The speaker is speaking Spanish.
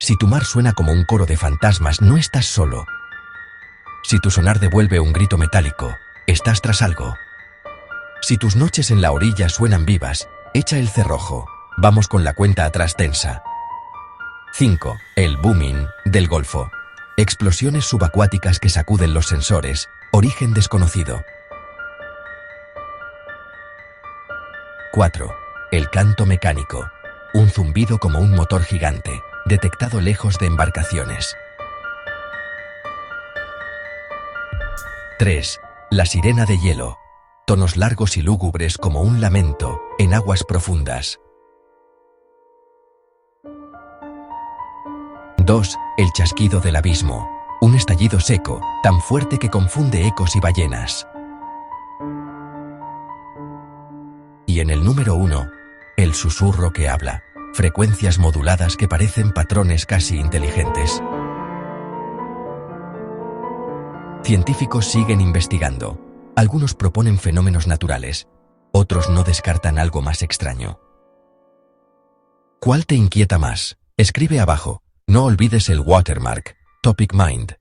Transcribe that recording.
Si tu mar suena como un coro de fantasmas, no estás solo. Si tu sonar devuelve un grito metálico, estás tras algo. Si tus noches en la orilla suenan vivas, echa el cerrojo. Vamos con la cuenta atrás tensa. 5. El booming del Golfo. Explosiones subacuáticas que sacuden los sensores. Origen desconocido. 4. El canto mecánico. Un zumbido como un motor gigante, detectado lejos de embarcaciones. 3. La sirena de hielo. Tonos largos y lúgubres como un lamento, en aguas profundas. 2. El chasquido del abismo. Un estallido seco, tan fuerte que confunde ecos y ballenas. Y en el número 1, el susurro que habla. Frecuencias moduladas que parecen patrones casi inteligentes. Científicos siguen investigando. Algunos proponen fenómenos naturales. Otros no descartan algo más extraño. ¿Cuál te inquieta más? Escribe abajo. No olvides el watermark, Topic Mind.